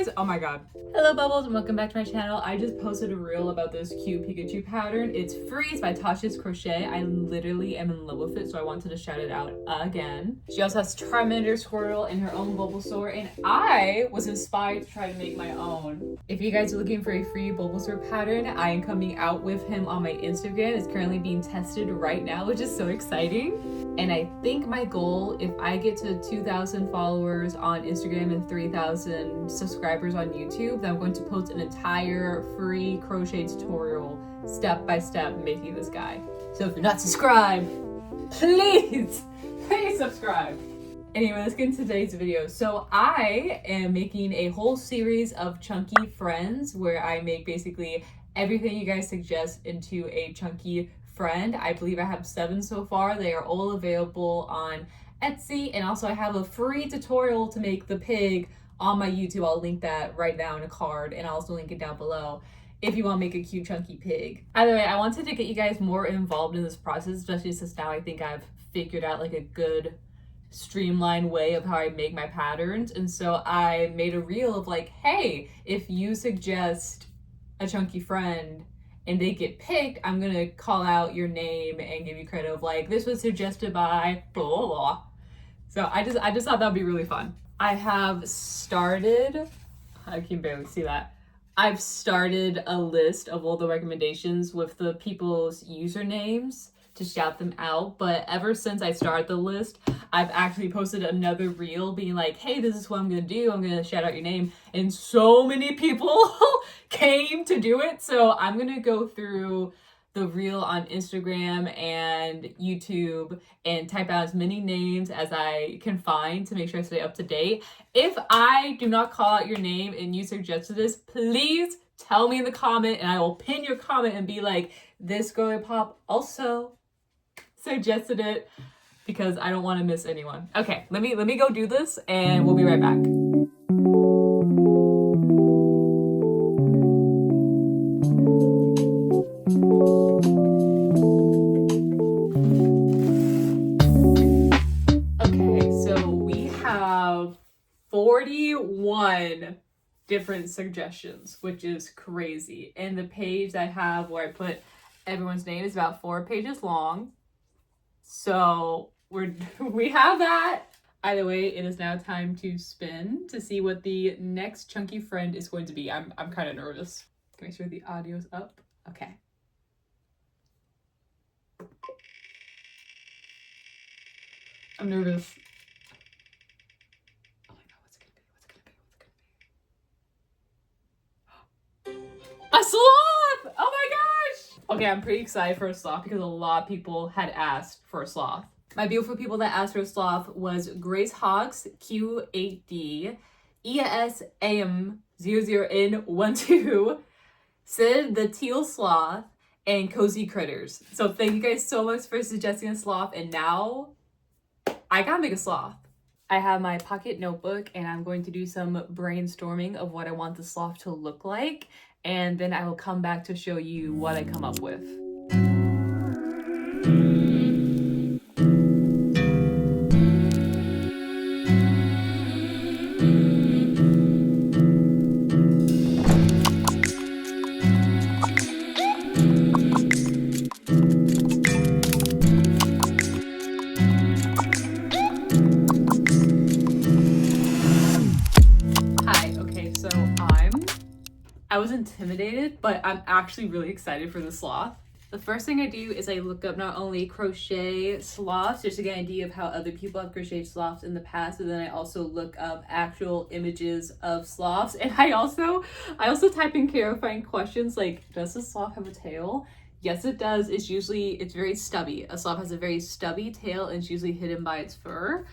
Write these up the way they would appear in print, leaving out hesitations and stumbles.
guys, oh my god. Hello Bubbles and welcome back to my channel. I just posted a reel about this cute Pikachu pattern. It's free, it's by Tash's Crochet. I literally am in love with it, so I wanted to shout it out again. She also has Charmander, Squirtle, and her own Bulbasaur, and I was inspired to try to make my own. If you guys are looking for a free Bulbasaur pattern, I am coming out with him on my Instagram. It's currently being tested right now, which is so exciting. And I think my goal, if I get to 2,000 followers on Instagram and 3,000 subscribers on YouTube, then I'm going to post an entire free crochet tutorial step by step making this guy. So if you're not subscribed, please subscribe. Anyway, let's get into today's video. So I am making a whole series of chunky friends where I make basically everything you guys suggest into a chunky friend. I believe I have 7 so far. They are all available on Etsy, and also I have a free tutorial to make the pig on my YouTube. I'll link that right now in a card, and I'll also link it down below if you want to make a cute chunky pig. Either way, I wanted to get you guys more involved in this process, especially since now I think I've figured out like a good streamlined way of how I make my patterns. And so I made a reel of like, hey, if you suggest a chunky friend and they get picked, I'm gonna call out your name and give you credit of like, this was suggested by blah, blah, blah. So I just thought that'd be really fun. I have started, I can barely see that. I've started a list of all the recommendations with the people's usernames to shout them out, but ever since I started the list, I've actually posted another reel being like, hey, this is what I'm gonna do. I'm gonna shout out your name. And so many people came to do it. So I'm gonna go through the reel on Instagram and YouTube and type out as many names as I can find to make sure I stay up to date. If I do not call out your name and you suggested this, please tell me in the comment and I will pin your comment and be like, this girly pop also suggested it, because I don't want to miss anyone. Okay, let me go do this and we'll be right back. Okay, so we have 41 different suggestions, which is crazy. And the page I have where I put everyone's name is about 4 pages long. So we have that. Either way, it is now time to spin to see what the next chunky friend is going to be. I'm kind of nervous. Make sure the audio's up. Okay. I'm nervous. Oh my god, what's it gonna be? A sloth! Oh my gosh! Okay, I'm pretty excited for a sloth because a lot of people had asked for a sloth. My beautiful people that asked for a sloth was Grace Hawks, Q8D, ESAM00N12, Sid the Teal Sloth, and Cozy Critters. So thank you guys so much for suggesting a sloth, and now I gotta make a sloth. I have my pocket notebook and I'm going to do some brainstorming of what I want the sloth to look like, and then I will come back to show you what I come up with. I was intimidated, but I'm actually really excited for the sloth. The first thing I do is I look up not only crochet sloths, just to get an idea of how other people have crocheted sloths in the past, but then I also look up actual images of sloths. And I also type in clarifying questions like, does the sloth have a tail? Yes, it does. It's very stubby. A sloth has a very stubby tail and it's usually hidden by its fur.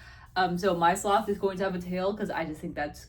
So my sloth is going to have a tail because I just think that's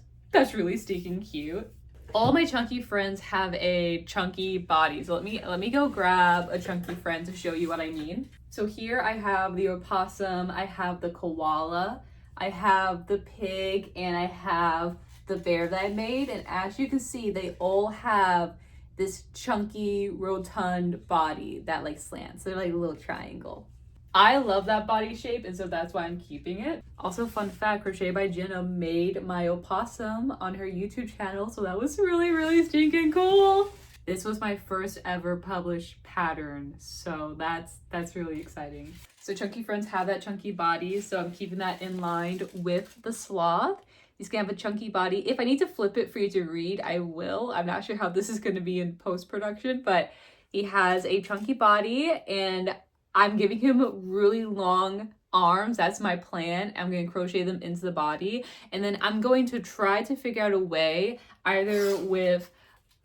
really stinking cute. All my chunky friends have a chunky body. So let me go grab a chunky friend to show you what I mean. So here I have the opossum, I have the koala, I have the pig, and I have the bear that I made. And as you can see, they all have this chunky, rotund body that like slants. They're like a little triangle. I love that body shape, and so that's why I'm keeping it. Also, fun fact, Crochet by Jenna made my opossum on her YouTube channel, so that was really, really stinking cool. This was my first ever published pattern, so that's really exciting. So Chunky Friends have that chunky body, so I'm keeping that in line with the sloth. He's gonna have a chunky body. If I need to flip it for you to read, I will. I'm not sure how this is gonna be in post-production, but he has a chunky body, and I'm giving him really long arms. That's my plan. I'm going to crochet them into the body. And then I'm going to try to figure out a way, either with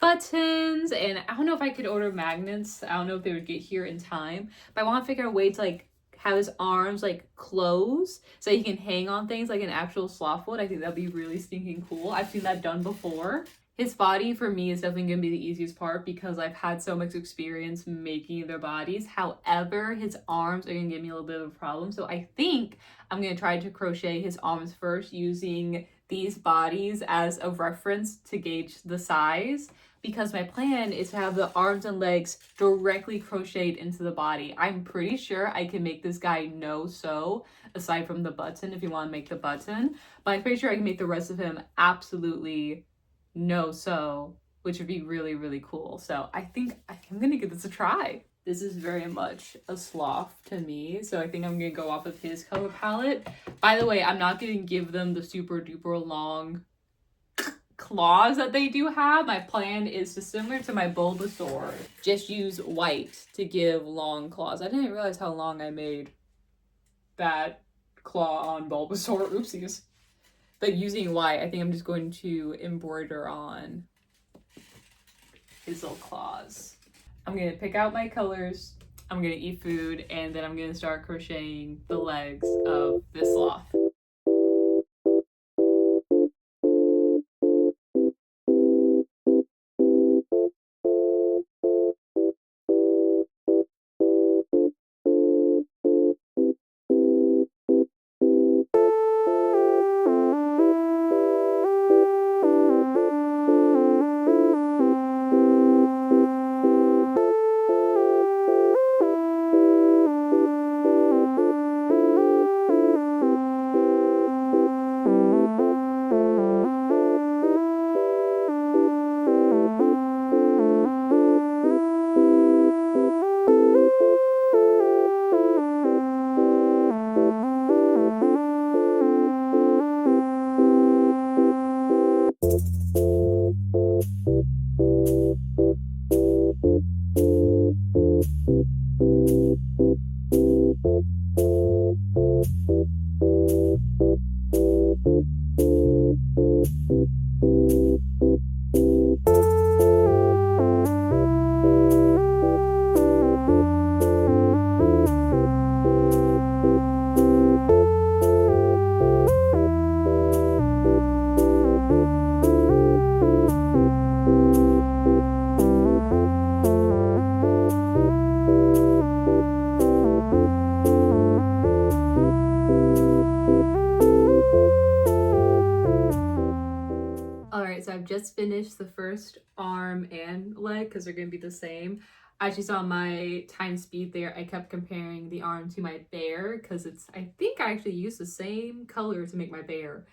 buttons, and I don't know if I could order magnets. I don't know if they would get here in time. But I want to figure out a way to like have his arms like close so he can hang on things like an actual sloth would. I think that'd be really stinking cool. I've seen that done before. His body for me is definitely going to be the easiest part because I've had so much experience making their bodies. However, his arms are going to give me a little bit of a problem. So I think I'm going to try to crochet his arms first using these bodies as a reference to gauge the size, because my plan is to have the arms and legs directly crocheted into the body. I'm pretty sure I can make this guy no sew, aside from the button if you want to make the button. But I'm pretty sure I can make the rest of him absolutely no sew, which would be really, really cool. So I think I'm gonna give this a try. This is very much a sloth to me, so I think I'm gonna go off of his color palette. By the way, I'm not gonna give them the super duper long claws that they do have. My plan is to, similar to my Bulbasaur, just use white to give long claws. I didn't realize how long I made that claw on Bulbasaur. Oopsies. But using white, I think I'm just going to embroider on his little claws. I'm going to pick out my colors, I'm going to eat food, and then I'm going to start crocheting the legs of this sloth. Alright, so I've just finished the first arm and leg because they're going to be the same. I actually saw my time speed there. I kept comparing the arm to my bear because I think I actually used the same color to make my bear.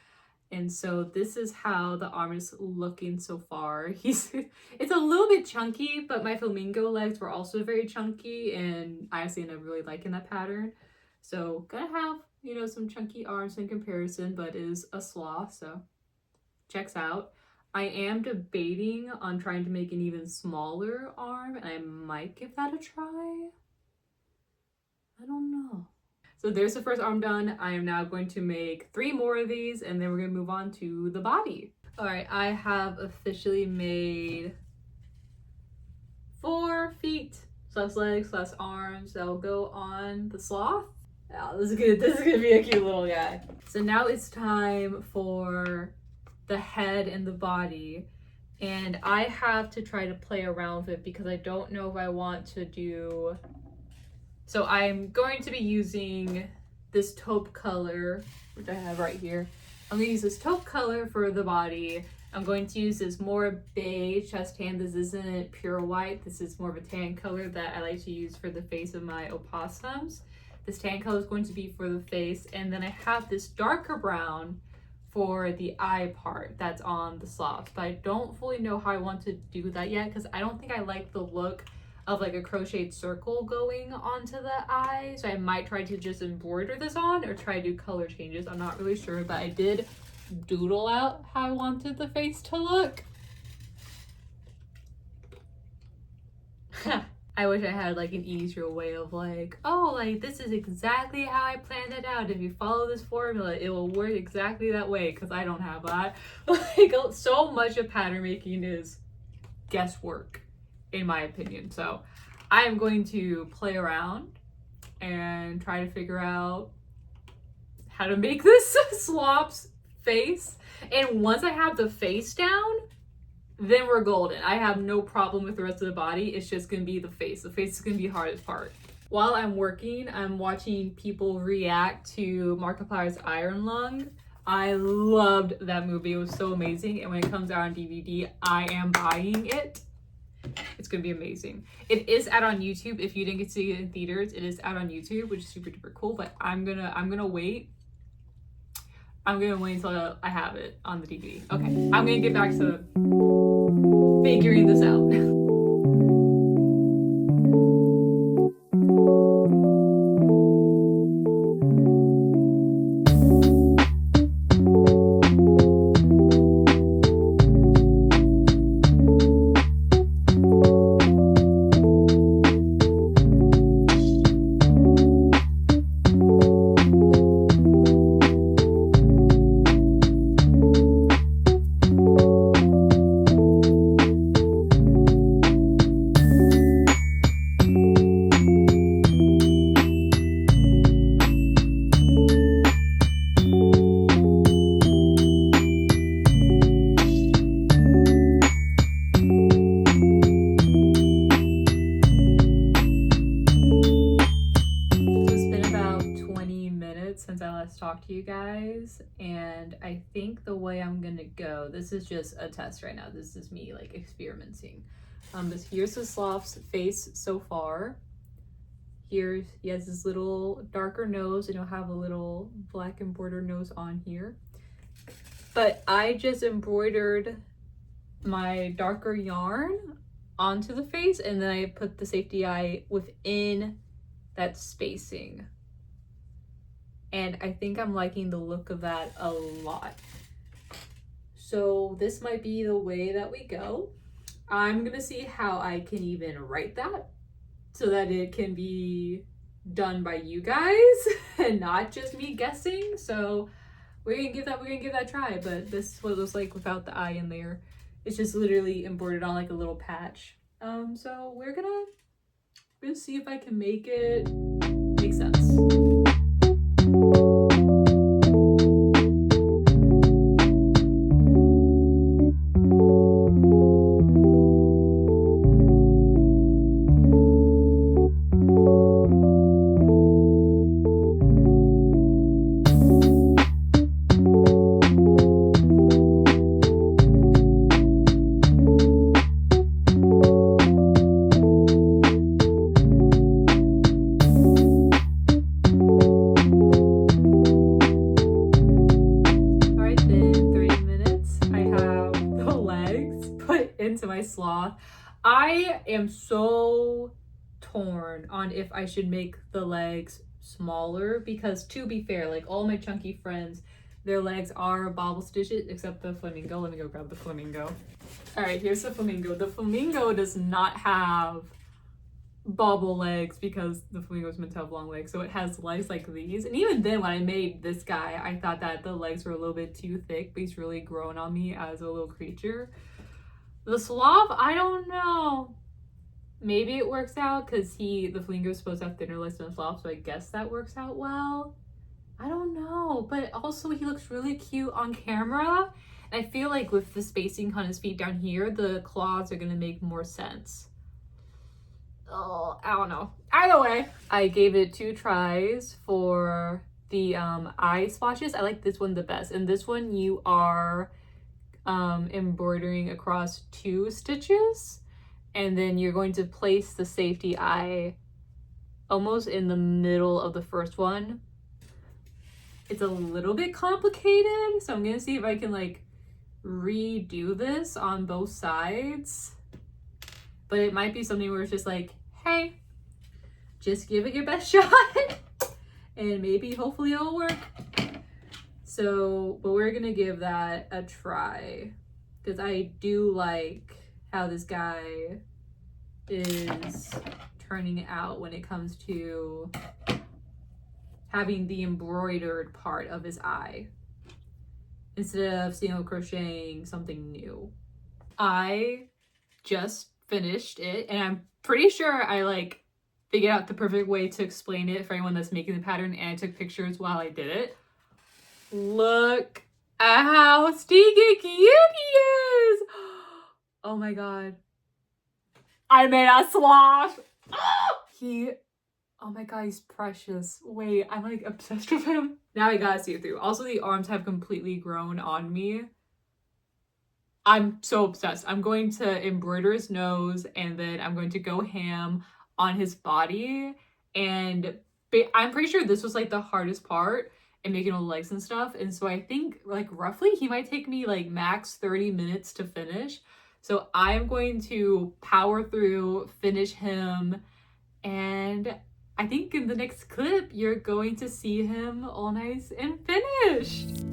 And so this is how the arm is looking so far. It's a little bit chunky, but my flamingo legs were also very chunky, and I actually ended up really liking that pattern. So gonna have, you know, some chunky arms in comparison, but is a sloth, so checks out. I am debating on trying to make an even smaller arm, and I might give that a try. I don't know. So there's the first arm done. I am now going to make 3 more of these, and then we're going to move on to the body. All right, I have officially made 4 feet, / legs, / arms that will go on the sloth. Oh, this is good. This is gonna be a cute little guy. So now it's time for the head and the body, and I have to try to play around with it because I don't know if I want to do. So I'm going to be using this taupe color, which I have right here. I'm going to use this taupe color for the body. I'm going to use this more beige chest tan. This isn't pure white. This is more of a tan color that I like to use for the face of my opossums. This tan color is going to be for the face, and then I have this darker brown for the eye part that's on the slops, but I don't fully know how I want to do that yet because I don't think I like the look of like a crocheted circle going onto the eye. So I might try to just embroider this on or try to do color changes. I'm not really sure, but I did doodle out how I wanted the face to look. I wish I had like an easier way of like, oh, like this is exactly how I planned it out. If you follow this formula, it will work exactly that way, because I don't have that. Like, so much of pattern making is guesswork, in my opinion. So I am going to play around and try to figure out how to make this slops face. And once I have the face down, then we're golden. I have no problem with the rest of the body. It's just gonna be the face. The face is gonna be the hardest part. While I'm working, I'm watching people react to Markiplier's Iron Lung. I loved that movie. It was so amazing. And when it comes out on DVD, I am buying it. It's gonna be amazing. It is out on YouTube. If you didn't get to see it in theaters, it is out on YouTube, which is super duper cool. But I'm gonna wait. I'm gonna wait until I have it on the DVD. Okay, I'm gonna get back to figuring this out. Since I last talked to you guys, and I think the way I'm gonna go, this is just a test right now, this is me like experimenting. But here's the sloth's face so far. Here he has this little darker nose, and he'll have a little black embroidered nose on here. But I just embroidered my darker yarn onto the face, and then I put the safety eye within that spacing. And I think I'm liking the look of that a lot. So this might be the way that we go. I'm gonna see how I can even write that so that it can be done by you guys and not just me guessing. So we're gonna give that a try. But this is what it looks like without the eye in there. It's just literally embroidered on like a little patch. So we're gonna see if I can make it make sense. Into my sloth. I am so torn on if I should make the legs smaller, because to be fair, like all my chunky friends, their legs are bobble stitches except the flamingo. Let me go grab the flamingo. All right, here's the flamingo. The flamingo does not have bobble legs because the flamingo is meant to have long legs, so it has legs like these. And even then, when I made this guy, I thought that the legs were a little bit too thick, but he's really grown on me as a little creature. The sloth, I don't know. Maybe it works out because the flamingo is supposed to have thinner legs than the sloth, so I guess that works out well. I don't know, but also he looks really cute on camera. And I feel like with the spacing on his feet down here, the claws are gonna make more sense. Oh, I don't know. Either way, I gave it 2 tries for the eye swatches. I like this one the best. And this one you are embroidering across 2 stitches, and then you're going to place the safety eye almost in the middle of the first one. It's a little bit complicated, so I'm gonna see if I can like redo this on both sides. But it might be something where it's just like, hey, just give it your best shot and maybe hopefully it'll work. So, but we're gonna give that a try because I do like how this guy is turning out when it comes to having the embroidered part of his eye instead of single crocheting something new. I just finished it and I'm pretty sure I like figured out the perfect way to explain it for anyone that's making the pattern, and I took pictures while I did it. Look at how stinky cute he is! Oh my god. I made a sloth! Oh my god, he's precious. Wait, I'm like obsessed with him. Now I gotta see it through. Also, the arms have completely grown on me. I'm so obsessed. I'm going to embroider his nose and then I'm going to go ham on his body. And I'm pretty sure this was like the hardest part in making all the legs and stuff. And so I think like roughly he might take me like max 30 minutes to finish. So I'm going to power through, finish him, and I think in the next clip, you're going to see him all nice and finished.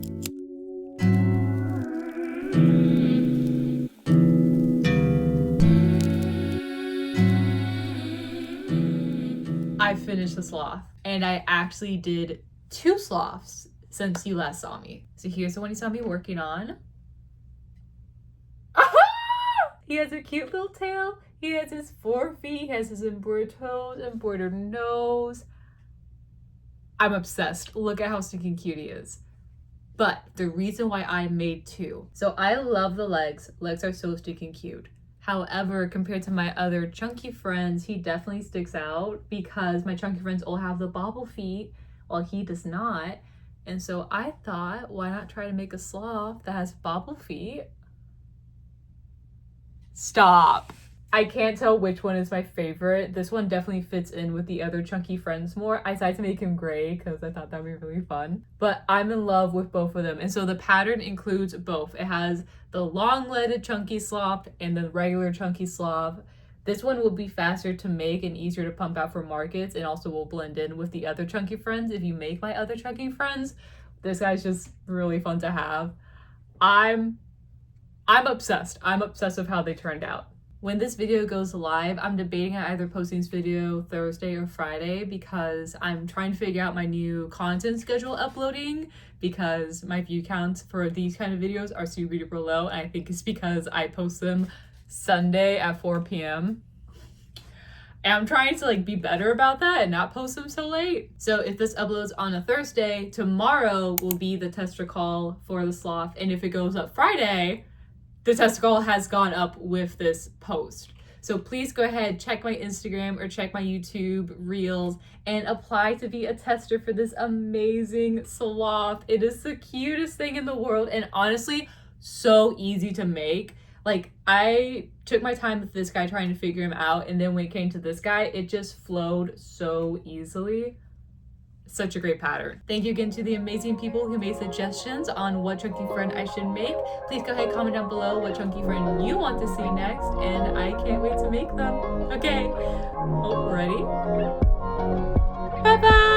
I finished the sloth, and I actually did 2 sloths since you last saw me. So here's the one you saw me working on. He has a cute little tail. He has his 4 feet. He has his embroidered toes, embroidered nose. I'm obsessed. Look at how stinking cute he is. But the reason why I made 2. So I love the legs. Legs are so stinking cute. However, compared to my other chunky friends, he definitely sticks out because my chunky friends all have the bobble feet while he does not. And so I thought, why not try to make a sloth that has bobble feet? Stop. I can't tell which one is my favorite. This one definitely fits in with the other chunky friends more. I decided to make him gray because I thought that would be really fun. But I'm in love with both of them. And so the pattern includes both. It has the long-legged chunky sloth and the regular chunky sloth. This one will be faster to make and easier to pump out for markets, and also will blend in with the other chunky friends if you make my other chunky friends. This guy's just really fun to have. I'm obsessed. I'm obsessed with how they turned out. When this video goes live, I'm debating on either posting this video Thursday or Friday because I'm trying to figure out my new content schedule uploading because my view counts for these kind of videos are super duper low, and I think it's because I post them Sunday at 4 p.m. And I'm trying to like be better about that and not post them so late. So if this uploads on a Thursday, tomorrow will be the tester call for the sloth, and if it goes up Friday, the testicle has gone up with this post. So please go ahead, check my Instagram or check my YouTube reels and apply to be a tester for this amazing sloth. It is the cutest thing in the world and honestly, so easy to make. Like, I took my time with this guy trying to figure him out, and then when it came to this guy, it just flowed so easily. Such a great pattern. Thank you again to the amazing people who made suggestions on what chunky friend I should make. Please go ahead, comment down below what chunky friend you want to see next, and I can't wait to make them. Okay, oh, ready? Bye-bye!